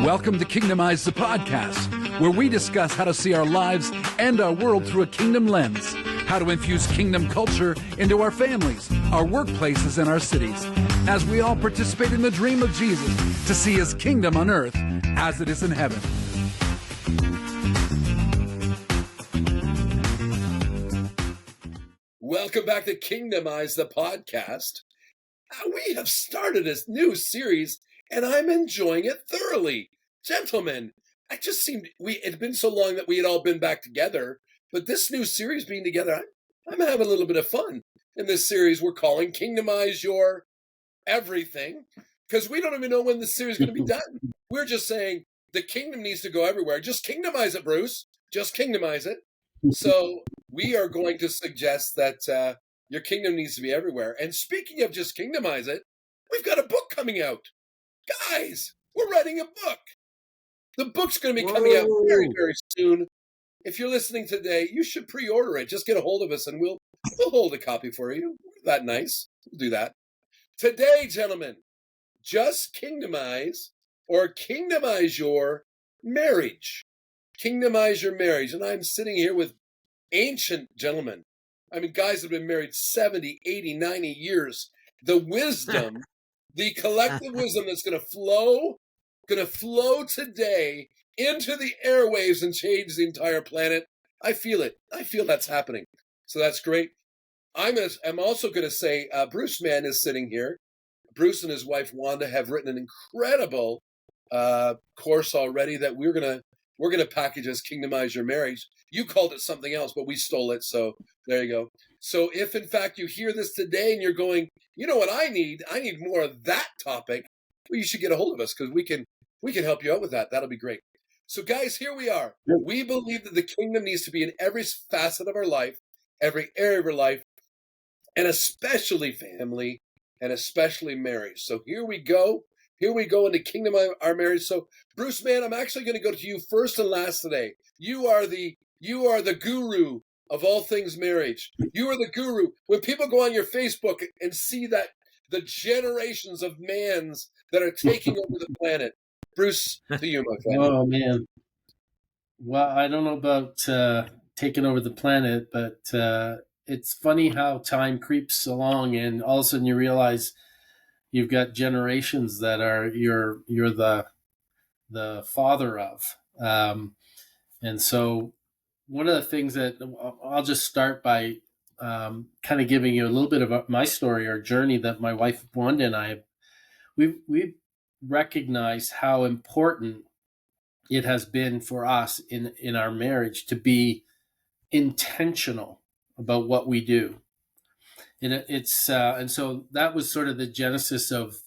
Welcome to Kingdomize the podcast, where we discuss how to see our lives and our world through a kingdom lens, how to infuse kingdom culture into our families, our workplaces, and our cities, as we all participate in the dream of Jesus to see his kingdom on earth as it is in heaven. Welcome back to Kingdomize the podcast. We have started a new series, and I'm enjoying it thoroughly. Gentlemen, it's been so long that we had all been back together, but this new series being together, I'm having a little bit of fun. In this series, we're calling Kingdomize Your Everything, because we don't even know when this series is going to be done. We're just saying the kingdom needs to go everywhere. Just kingdomize it, Bruce. Just kingdomize it. So we are going to suggest that your kingdom needs to be everywhere. And speaking of just kingdomize it, we've got a book coming out. Guys, we're writing a book. The book's going to be coming out very, very soon. If you're listening today, you should pre-order it. Just get a hold of us and we'll hold a copy for you. We're that nice. We'll do that. Today, gentlemen, just kingdomize your marriage. Kingdomize your marriage. And I'm sitting here with ancient gentlemen. I mean, guys have been married 70, 80, 90 years. The wisdom, the collective wisdom that's going to flow today into the airwaves and change the entire planet. I feel it. I feel that's happening. So that's great. I'm also going to say Bruce Mann is sitting here. Bruce and his wife Wanda have written an incredible course already that we're gonna package as Kingdomize Your Marriage. You called it something else, but we stole it. So there you go. So if in fact you hear this today and you're going, you know what I need more of that topic, well, you should get a hold of us because we can help you out with that. That'll be great. So guys, here we are. We believe that the kingdom needs to be in every facet of our life, every area of our life, and especially family, and especially marriage. So here we go. Here we go into Kingdom of Our Marriage. So Bruce, man, I'm actually going to go to you first and last today. You are the guru of all things marriage. You are the guru. When people go on your Facebook and see that the generations of mans that are taking over the planet, Bruce, to you, my friend. Oh man. Well, I don't know about taking over the planet, but it's funny how time creeps along, and all of a sudden you realize you've got generations that are you're the father of, and so one of the things that I'll just start by kind of giving you a little bit of my story or journey that my wife Wanda and I we've recognized how important it has been for us in our marriage to be intentional about what we do. And and so that was sort of the genesis of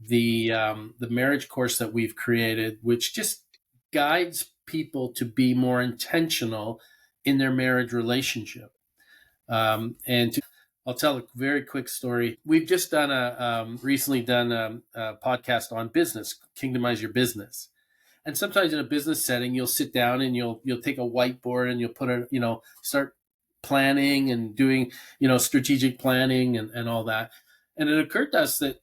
the marriage course that we've created, which just guides people to be more intentional in their marriage relationship. I'll tell a very quick story. We've just recently done a podcast on business, Kingdomize Your Business. And sometimes in a business setting, you'll sit down and you'll take a whiteboard and you'll put start planning and doing, strategic planning and all that. And it occurred to us that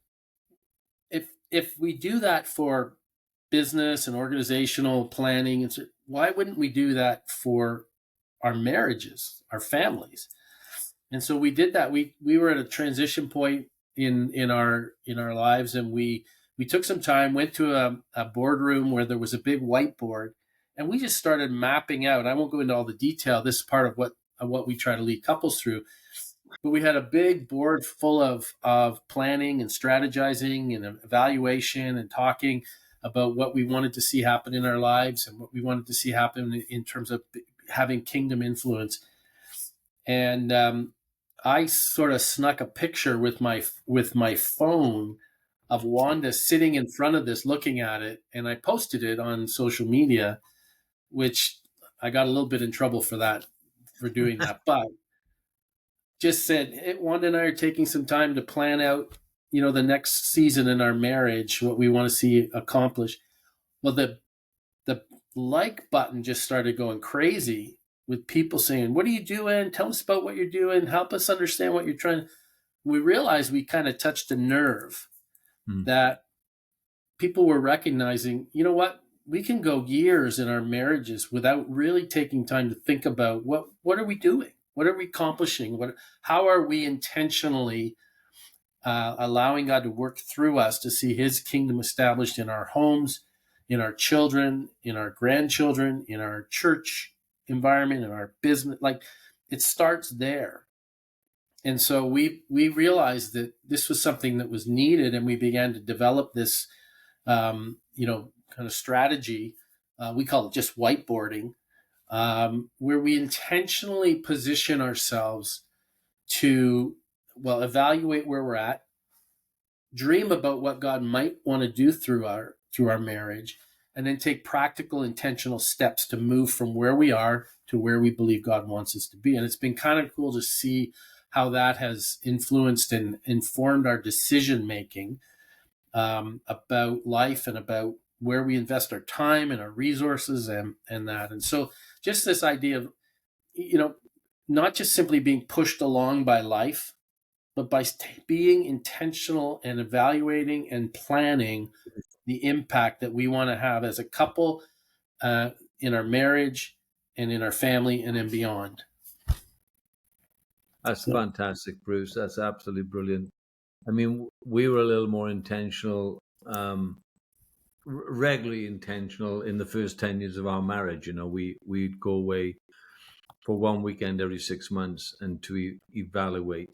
if we do that for business and organizational planning, why wouldn't we do that for our marriages, our families? And so we did that. We were at a transition point in our lives, and we took some time, went to a boardroom where there was a big whiteboard, and we just started mapping out. I won't go into all the detail. This is part of what we try to lead couples through. But we had a big board full of planning and strategizing and evaluation and talking about what we wanted to see happen in our lives and what we wanted to see happen in terms of having kingdom influence. And I sort of snuck a picture with my phone of Wanda sitting in front of this, looking at it, and I posted it on social media, which I got a little bit in trouble for doing that. But just said, hey, Wanda and I are taking some time to plan out, the next season in our marriage, what we want to see accomplished. Well, the like button just started going crazy with people saying, what are you doing? Tell us about what you're doing. Help us understand what you're trying. We realized we kind of touched a nerve that people were recognizing, you know what, we can go years in our marriages without really taking time to think about what are we doing? What are we accomplishing? How are we intentionally allowing God to work through us to see his kingdom established in our homes, in our children, in our grandchildren, in our church environment, in our business? Like, it starts there. And so we realized that this was something that was needed, and we began to develop this, kind of strategy. We call it just whiteboarding, where we intentionally position ourselves to, evaluate where we're at, dream about what God might want to do through our marriage, and then take practical, intentional steps to move from where we are to where we believe God wants us to be. And it's been kind of cool to see how that has influenced and informed our decision making about life and about where we invest our time and our resources and that. And so just this idea of, not just simply being pushed along by life, but by being intentional and evaluating and planning the impact that we want to have as a couple in our marriage and in our family and then beyond. That's fantastic, Bruce. That's absolutely brilliant. I mean, we were a little more intentional, regularly intentional in the first 10 years of our marriage. We'd go away for one weekend every 6 months and to evaluate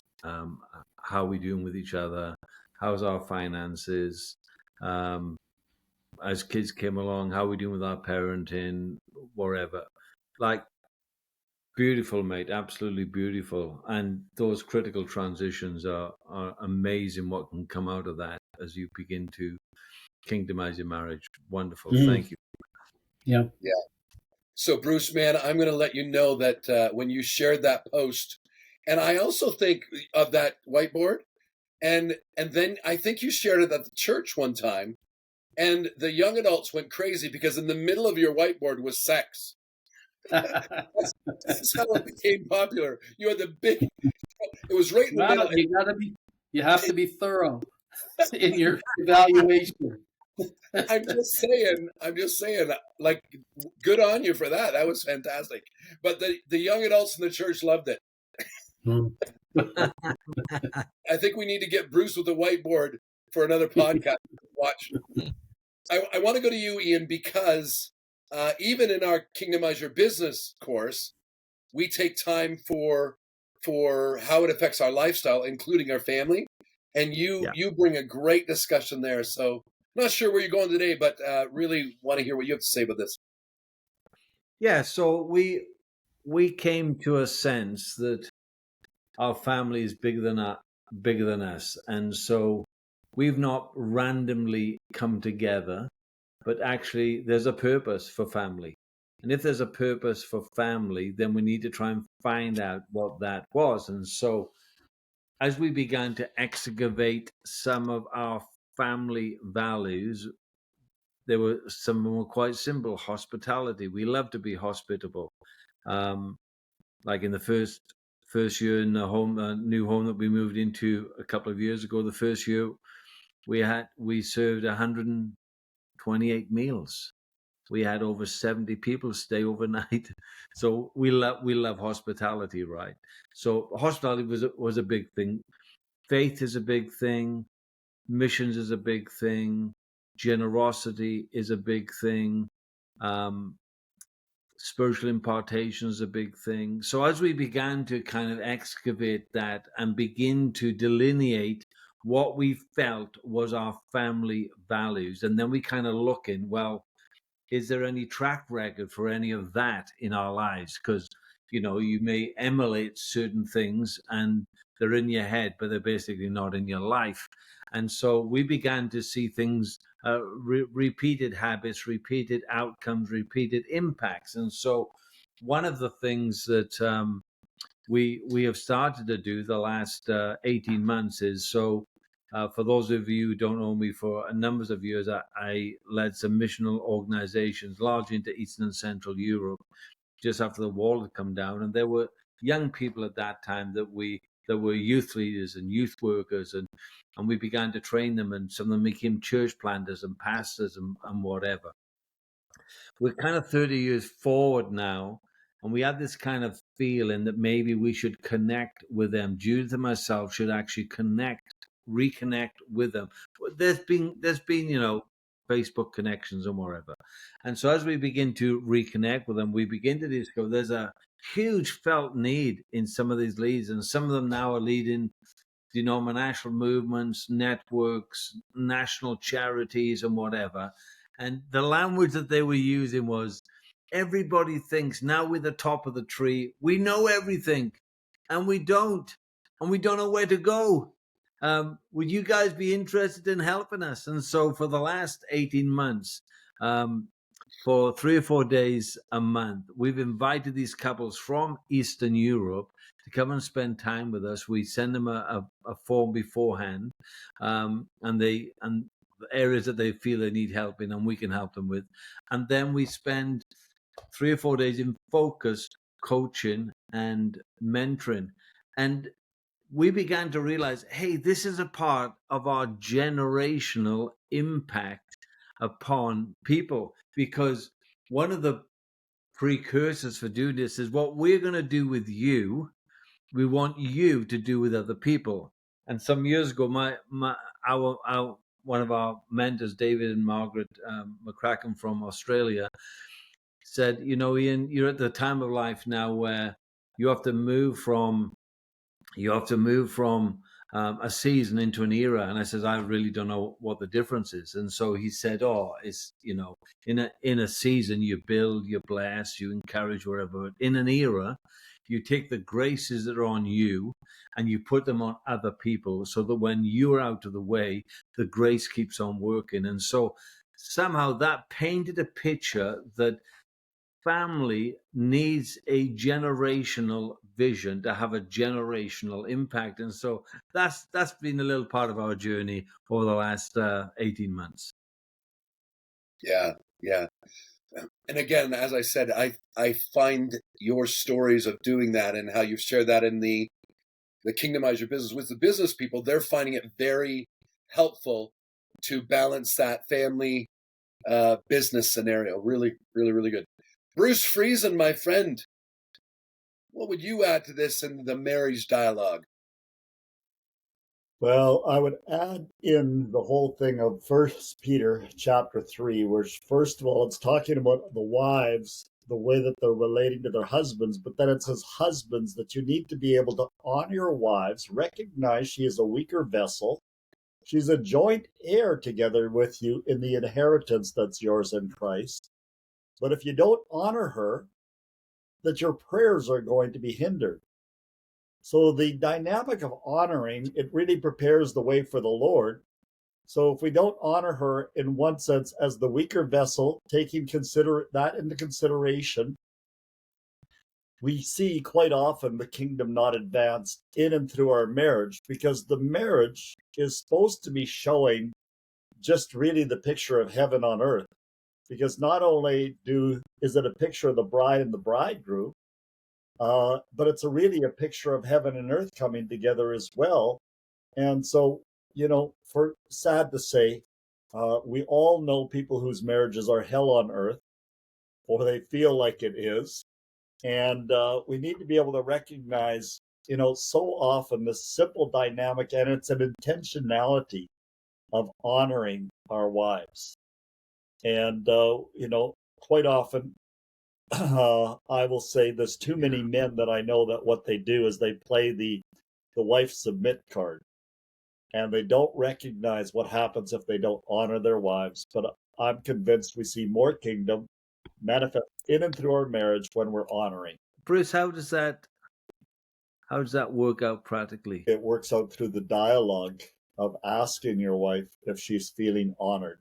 how we're doing with each other, how's our finances, as kids came along, how we're doing with our parenting, whatever. Like, beautiful, mate, absolutely beautiful. And those critical transitions are amazing, what can come out of that as you begin to kingdomize your marriage. Wonderful. Thank you. Yeah. So, Bruce, man, I'm going to let you know that when you shared that post, and I also think of that whiteboard, and then I think you shared it at the church one time, and the young adults went crazy because in the middle of your whiteboard was sex. That's how it became popular. You had the big, it was right in the middle. You have to be thorough in your evaluation. I'm just saying, like, good on you for that. That was fantastic. But the young adults in the church loved it. I think we need to get Bruce with a whiteboard for another podcast to watch. I want to go to you, Ian, because even in our Kingdomize Your Business course, we take time for how it affects our lifestyle, including our family. And you bring a great discussion there. So not sure where you're going today, but really want to hear what you have to say about this. Yeah, so we came to a sense that our family is bigger than us, and so we've not randomly come together, but actually there's a purpose for family. And if there's a purpose for family, then we need to try and find out what that was. And so as we began to excavate some of our family values, some of them were quite simple. Hospitality. We love to be hospitable. Like in the first year in the new home that we moved into a couple of years ago, the first year we served 128 meals. We had over 70 people stay overnight. So we love hospitality, right? So hospitality was a big thing. Faith is a big thing. Missions is a big thing. Generosity is a big thing. Spiritual impartation is a big thing. So as we began to kind of excavate that and begin to delineate what we felt was our family values, and then we kind of look in, well, is there any track record for any of that in our lives? Because, you may emulate certain things and they're in your head, but they're basically not in your life. And so we began to see things, repeated habits, repeated outcomes, repeated impacts. And so one of the things that we have started to do the last 18 months is, for those of you who don't know me, for a number of years, I led some missional organizations, largely into Eastern and Central Europe, just after the wall had come down. And there were young people at that time that we that were youth leaders and youth workers, and we began to train them, and some of them became church planters and pastors and whatever. We're kind of 30 years forward now, and we had this kind of feeling that maybe we should connect with them. Judith and myself should actually reconnect with them. There's been Facebook connections and whatever. And so as we begin to reconnect with them, we begin to discover there's a huge felt need in some of these leads, and some of them now are leading denominational movements, networks, national charities, and whatever. And the language that they were using was, everybody thinks now we're the top of the tree, we know everything, and we don't know where to go. Would you guys be interested in helping us? And so for the last 18 months, for 3 or 4 days a month, we've invited these couples from Eastern Europe to come and spend time with us. We send them a form beforehand, and the areas that they feel they need help in, and we can help them with. And then we spend 3 or 4 days in focused coaching and mentoring. And we began to realize, hey, this is a part of our generational impact upon people, because one of the precursors for doing this is what we're going to do with you, we want you to do with other people. And some years ago, one of our mentors, David and Margaret McCracken from Australia, said, Ian, you're at the time of life now where you have to move from a season into an era. And I said, I really don't know what the difference is. And so he said, it's, in a season you build, you bless, you encourage, wherever. But in an era, you take the graces that are on you and you put them on other people, so that when you're out of the way, the grace keeps on working. And so somehow that painted a picture that family needs a generational vision to have a generational impact. And so that's been a little part of our journey over the last 18 months. Yeah. And again, as I said, I find your stories of doing that and how you've shared that in the Kingdomize Your Business with the business people, they're finding it very helpful to balance that family business scenario. Really, really, really good. Bruce Friesen, my friend, what would you add to this in the marriage dialogue? Well, I would add in the whole thing of 1 Peter chapter 3, where first of all, it's talking about the wives, the way that they're relating to their husbands, but then it says, husbands, that you need to be able to honor your wives, recognize she is a weaker vessel. She's a joint heir together with you in the inheritance that's yours in Christ. But if you don't honor her, that your prayers are going to be hindered. So the dynamic of honoring, it really prepares the way for the Lord. So if we don't honor her in one sense as the weaker vessel, taking that into consideration, we see quite often the kingdom not advance in and through our marriage, because the marriage is supposed to be showing just really the picture of heaven on earth. Because not only is it a picture of the bride and the bridegroom, but it's really a picture of heaven and earth coming together as well. And so, for sad to say, we all know people whose marriages are hell on earth, or they feel like it is. And we need to be able to recognize, so often this simple dynamic, and it's an intentionality of honoring our wives. And, quite often, I will say there's too many men that I know that what they do is they play the wife submit card, and they don't recognize what happens if they don't honor their wives. But I'm convinced we see more kingdom manifest in and through our marriage when we're honoring. Bruce, how does that work out practically? It works out through the dialogue of asking your wife if she's feeling honored,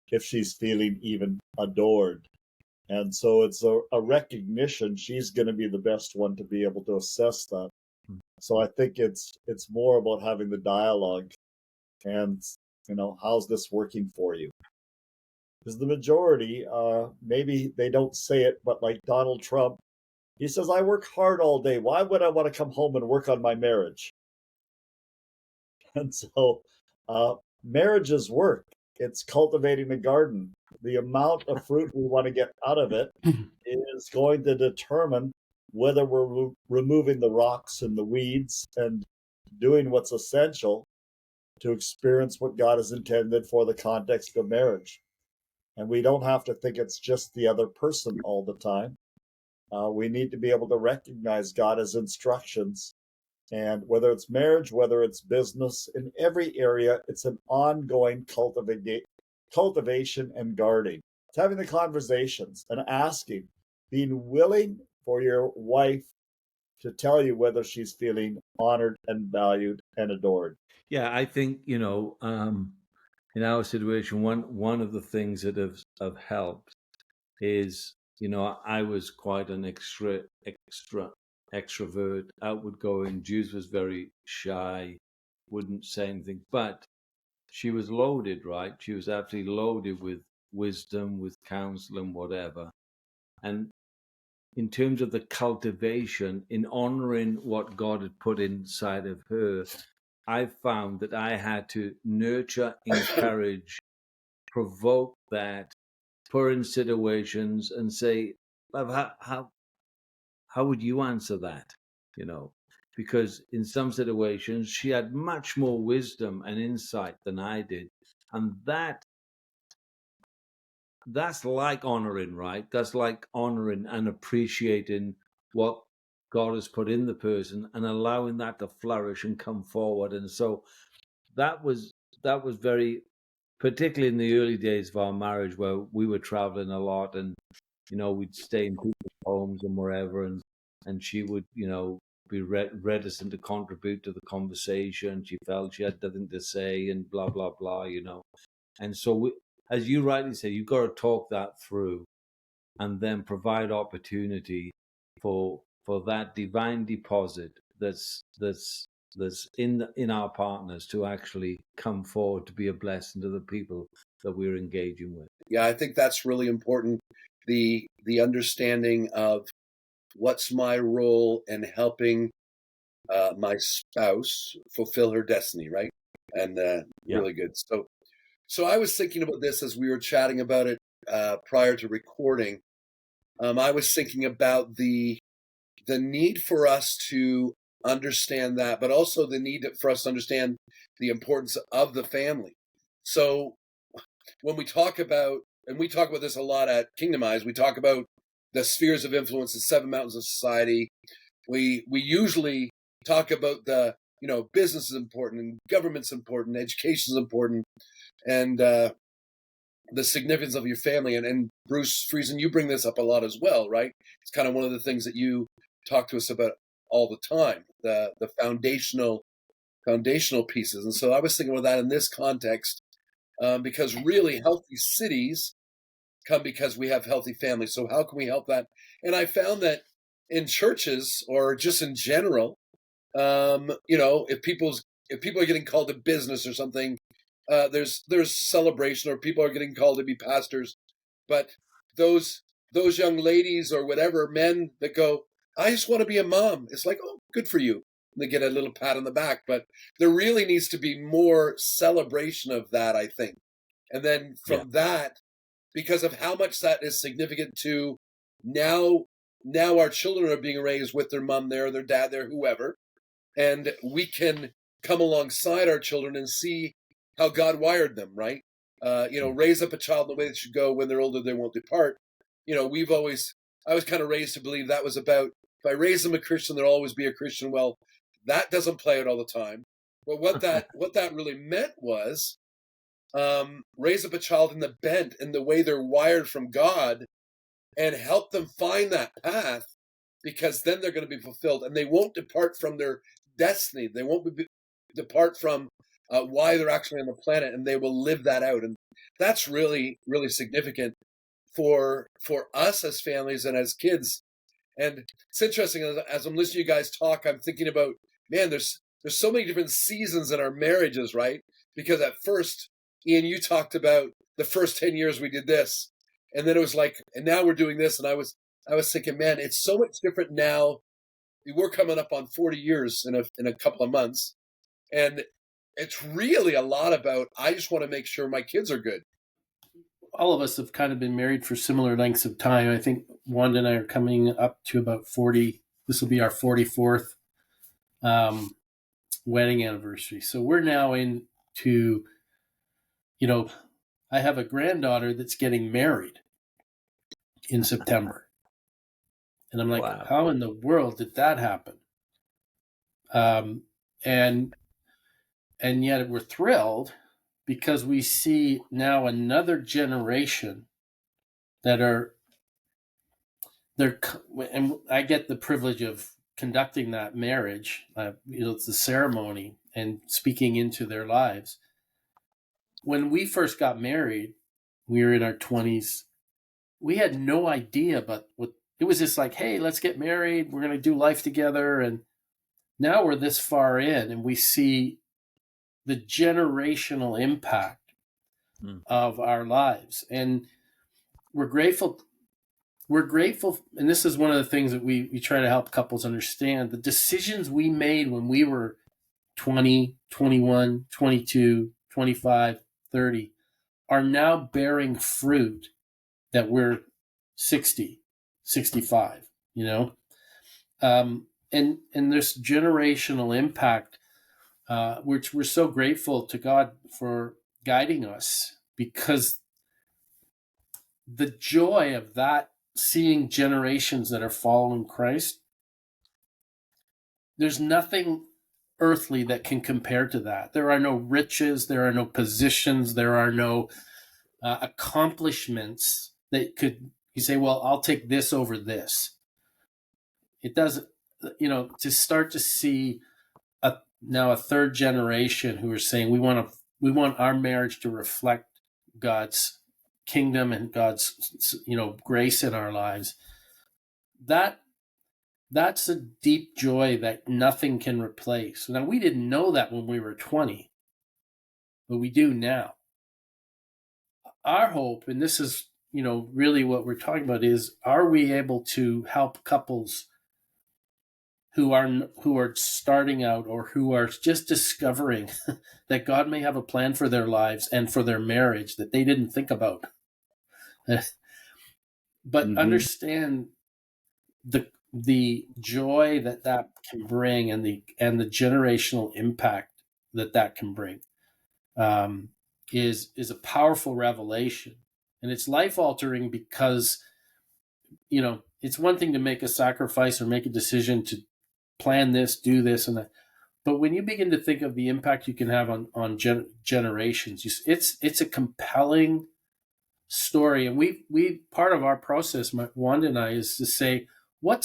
if she's feeling even adored. And so it's a recognition she's going to be the best one to be able to assess that. So I think it's more about having the dialogue and, how's this working for you? Because the majority, maybe they don't say it, but like Donald Trump, he says, I work hard all day. Why would I want to come home and work on my marriage? And so marriage is work. It's cultivating a garden. The amount of fruit we want to get out of it is going to determine whether we're removing the rocks and the weeds and doing what's essential to experience what God has intended for the context of marriage. And we don't have to think it's just the other person all the time. We need to be able to recognize God as instructions. And whether it's marriage, whether it's business, in every area, it's an ongoing cultivation and guarding. It's having the conversations and asking, being willing for your wife to tell you whether she's feeling honored and valued and adored. Yeah, I think, in our situation, one of the things that have helped is, I was quite an extrovert, outward-going. Jules was very shy, wouldn't say anything, but she was loaded, right? She was absolutely loaded with wisdom, with counsel, and whatever. And in terms of the cultivation, in honoring what God had put inside of her, I found that I had to nurture, encourage, provoke that, put her in situations and say, "Love, how would you answer that?" Because in some situations she had much more wisdom and insight than I did. And that's like honoring, right? That's like honoring and appreciating what God has put in the person and allowing that to flourish and come forward. And so that was very, particularly in the early days of our marriage, where we were traveling a lot, and we'd stay in people's homes and wherever, and she would be reticent to contribute to the conversation. She felt she had nothing to say and blah blah blah. And so as you rightly say, you've got to talk that through and then provide opportunity for that divine deposit that's in our partners to actually come forward to be a blessing to the people that we're engaging with. Yeah, I think that's really important. The understanding of what's my role in helping my spouse fulfill her destiny, right? And really good. So I was thinking about this as we were chatting about it prior to recording. I was thinking about the need for us to understand that, but also the need for us to understand the importance of the family. So when we talk about, and we talk about this a lot at Kingdomize, we talk about the spheres of influence, the 7 mountains of society. We usually talk about the, business is important and government's important, education is important, and the significance of your family. And Bruce Friesen, you bring this up a lot as well, right? It's kind of one of the things that you talk to us about all the time, the foundational pieces. And so I was thinking about that in this context, because really healthy cities come because we have healthy families. So how can we help that? And I found that in churches, or just in general, if people are getting called to business or something, there's celebration, or people are getting called to be pastors, but those young ladies or whatever, men that go, I just want to be a mom. It's like, oh, good for you. And they get a little pat on the back, but there really needs to be more celebration of that, I think. And then from that, because of how much that is significant to now our children are being raised with their mom there, their dad there, whoever, and we can come alongside our children and see how God wired them, right? Raise up a child in the way they should go. When they're older, they won't depart. I was kind of raised to believe that was about, if I raise them a Christian, they'll always be a Christian. Well, that doesn't play out all the time. But what that really meant was, raise up a child in the bent, in the way they're wired from God, and help them find that path, because then they're going to be fulfilled, and they won't depart from their destiny. They won't depart from why they're actually on the planet, and they will live that out. And that's really, really significant for us as families and as kids. And it's interesting, as I'm listening to you guys talk, I'm thinking about, man, there's so many different seasons in our marriages, right? Because at first, Ian, you talked about the first 10 years we did this, and then it was like, and now we're doing this. And I was thinking, man, it's so much different now. We're coming up on 40 years in a couple of months. And It's really a lot about, I just want to make sure my kids are good. All of us have kind of been married for similar lengths of time. I think Wanda and I are coming up to about 40. This will be our 44th wedding anniversary. So we're now into, I have a granddaughter that's getting married in September. And I'm like, Wow. how in the world did that happen? And yet we're thrilled because we see now another generation that and I get the privilege of conducting that marriage. It's the ceremony and speaking into their lives. When we first got married, we were in our 20s. We had no idea, but it was just like, hey, let's get married. We're going to do life together. And now we're this far in and we see the generational impact of our lives. And we're grateful. And this is one of the things that we try to help couples understand. The decisions we made when we were 20, 21, 22, 25, 30 are now bearing fruit that we're 60, 65, and there's generational impact, which we're so grateful to God for guiding us, because the joy of that, seeing generations that are following Christ, there's nothing earthly that can compare to that. There are no riches, there are no positions, there are no accomplishments that you say, well, I'll take this over this. It doesn't, to start to see now a third generation who are saying we want our marriage to reflect God's kingdom and God's grace in our lives. That's a deep joy that nothing can replace. Now, we didn't know that when we were 20, but we do now. Our hope, and this is really what we're talking about, is, are we able to help couples who are starting out or who are just discovering that God may have a plan for their lives and for their marriage that they didn't think about, but understand the joy that can bring and the generational impact that can bring, is a powerful revelation, and it's life altering, because it's one thing to make a sacrifice or make a decision to plan this, do this, and that. But when you begin to think of the impact you can have on generations, it's a compelling story. And we part of our process, Wanda and I, is to say, what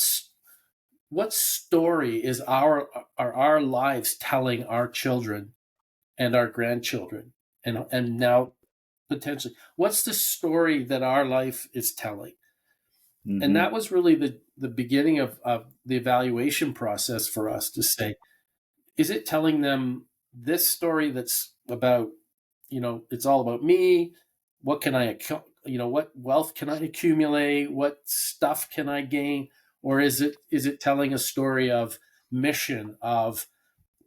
story is our lives telling our children and our grandchildren, and now potentially, what's the story that our life is telling? And that was really the beginning of the evaluation process for us, to say, is it telling them this story that's about, it's all about me? What can I, what wealth can I accumulate? What stuff can I gain? Or is it telling a story of mission, of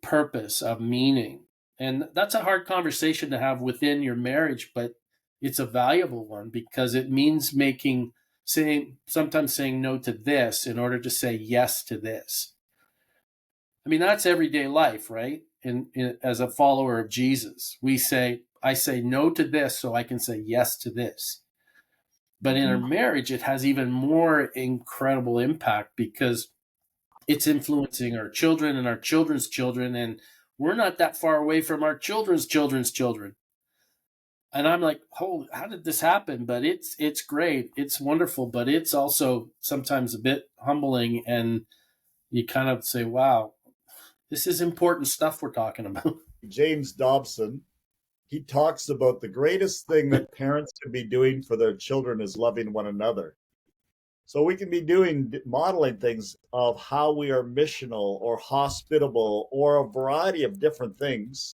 purpose, of meaning? And that's a hard conversation to have within your marriage, but it's a valuable one, because it means sometimes saying no to this in order to say yes to this. I mean, that's everyday life, right? As a follower of Jesus, I say no to this so I can say yes to this. But in our marriage, it has even more incredible impact, because it's influencing our children and our children's children, and we're not that far away from our children's children's children. And I'm like, holy, how did this happen? But it's great. It's wonderful, but it's also sometimes a bit humbling. And you kind of say, wow, this is important stuff we're talking about. James Dobson, he talks about the greatest thing that parents can be doing for their children is loving one another. So we can be modeling things of how we are missional or hospitable or a variety of different things.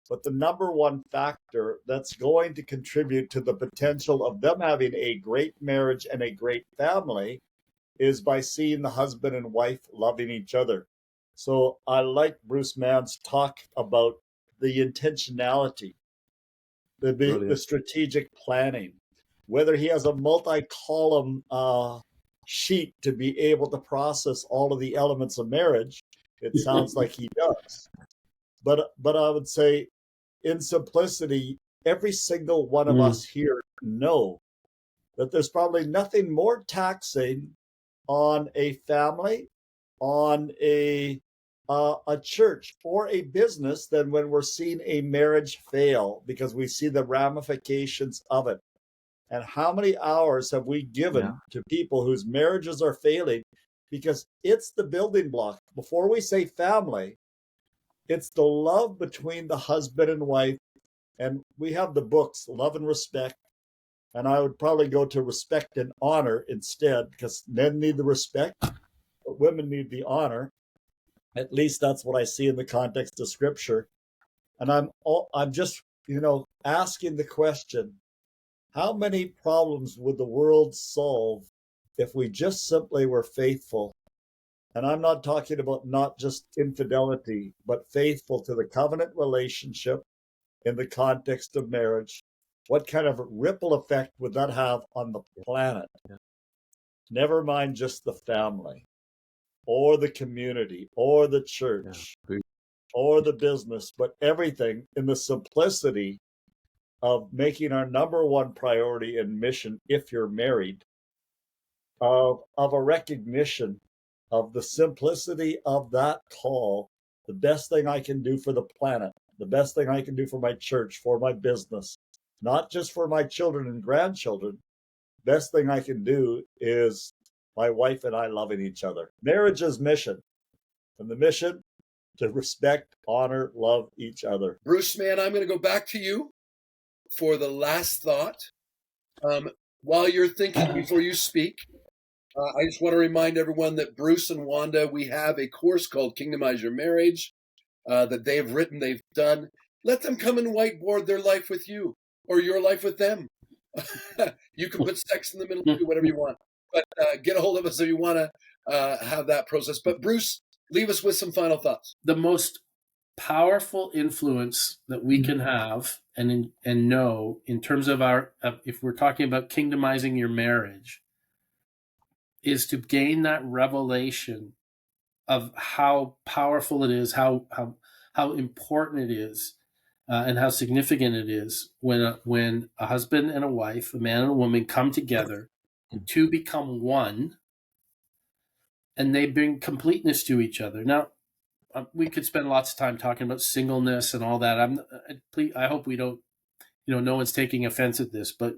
But the number one factor that's going to contribute to the potential of them having a great marriage and a great family is by seeing the husband and wife loving each other. So I like Bruce Mann's talk about the intentionality, the Brilliant. strategic planning, whether he has a multi-column sheet to be able to process all of the elements of marriage. It sounds like he does. But I would say, in simplicity, every single one of us here know that there's probably nothing more taxing on a family, on a church, or a business than when we're seeing a marriage fail, because we see the ramifications of it. And how many hours have we given to people whose marriages are failing? Because it's the building block. Before we say family, it's the love between the husband and wife. And we have the books, Love and Respect. And I would probably go to Respect and Honor instead, because men need the respect, but women need the honor. At least that's what I see in the context of Scripture. And I'm just, asking the question, how many problems would the world solve if we just simply were faithful? And I'm not talking about not just infidelity, but faithful to the covenant relationship in the context of marriage. What kind of ripple effect would that have on the planet? Never mind just the family, or the community, or the church, or the business, but everything in the simplicity of making our number one priority and mission, if you're married, of a recognition of the simplicity of that call. The best thing I can do for the planet, the best thing I can do for my church, for my business, not just for my children and grandchildren. Best thing I can do is my wife and I loving each other. Marriage is mission. And the mission, to respect, honor, love each other. Bruce, man, I'm going to go back to you for the last thought. While you're thinking before you speak, I just want to remind everyone that Bruce and Wanda, we have a course called Kingdomize Your Marriage that they've written, they've done. Let them come and whiteboard their life with you, or your life with them. You can put sex in the middle, do whatever you want. But get a hold of us if you want to have that process. But Bruce, leave us with some final thoughts. The most powerful influence that we can have and know in terms of if we're talking about kingdomizing your marriage, is to gain that revelation of how powerful it is, how important it is, and how significant it is when a husband and a wife, a man and a woman, come together to become one, and they bring completeness to each other. Now, we could spend lots of time talking about singleness and all that. I hope we don't, no one's taking offense at this, but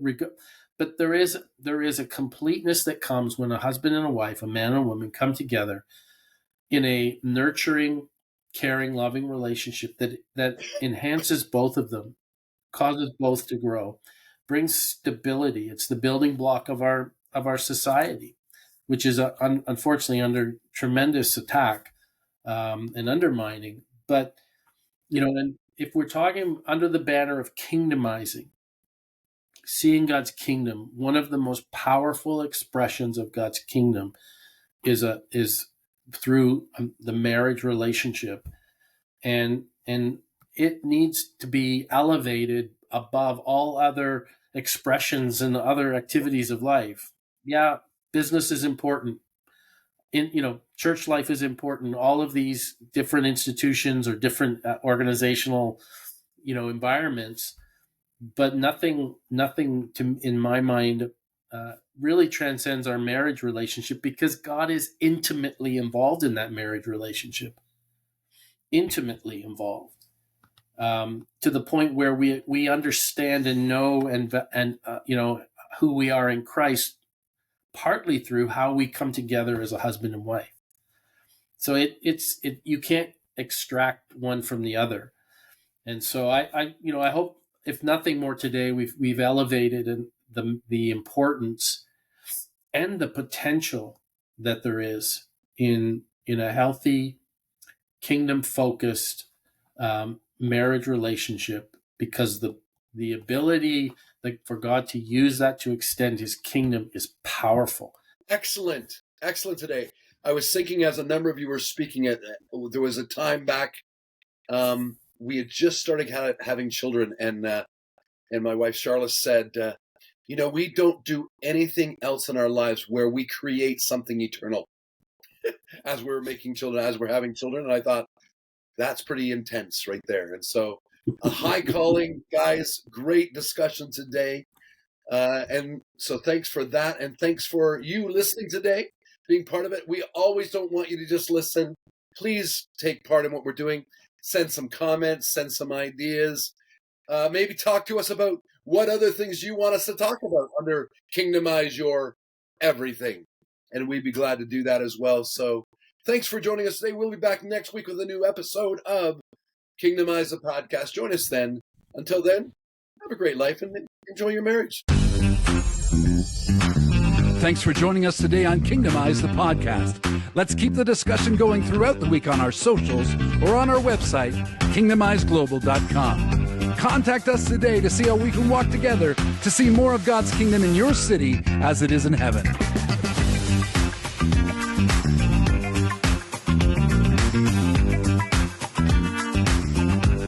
there is a completeness that comes when a husband and a wife, a man and a woman, come together in a nurturing, caring, loving relationship that enhances both of them, causes both to grow, brings stability. It's the building block of our society, which is unfortunately under tremendous attack and undermining. But and if we're talking under the banner of kingdomizing, seeing God's kingdom, one of the most powerful expressions of God's kingdom is through the marriage relationship, and it needs to be elevated above all other expressions and other activities of life. Yeah, business is important. Church life is important. All of these different institutions or different organizational, environments, but nothing in my mind really transcends our marriage relationship, because God is intimately involved in that marriage relationship, intimately involved, to the point where we understand and know and who we are in Christ, partly through how we come together as a husband and wife. So you can't extract one from the other. And so I hope, if nothing more today, we've elevated the importance and the potential that there is in a healthy, kingdom-focused marriage relationship, because the ability for God to use that to extend His kingdom is powerful. Excellent today. I was thinking, as a number of you were speaking, there was a time back we had just started having children, and my wife Charlotte said, we don't do anything else in our lives where we create something eternal as we're making children, as we're having children. And I thought, that's pretty intense right there. And so a high calling, guys, great discussion today. And so thanks for that. And thanks for you listening today, being part of it. We always don't want you to just listen. Please take part in what we're doing. Send some comments, send some ideas. Maybe talk to us about what other things you want us to talk about under Kingdomize Your Everything. And we'd be glad to do that as well. So thanks for joining us today. We'll be back next week with a new episode of Kingdomize the Podcast. Join us then. Until then, have a great life and enjoy your marriage. Thanks for joining us today on Kingdomize the Podcast. Let's keep the discussion going throughout the week on our socials or on our website, kingdomizeglobal.com. Contact us today to see how we can walk together to see more of God's kingdom in your city as it is in heaven.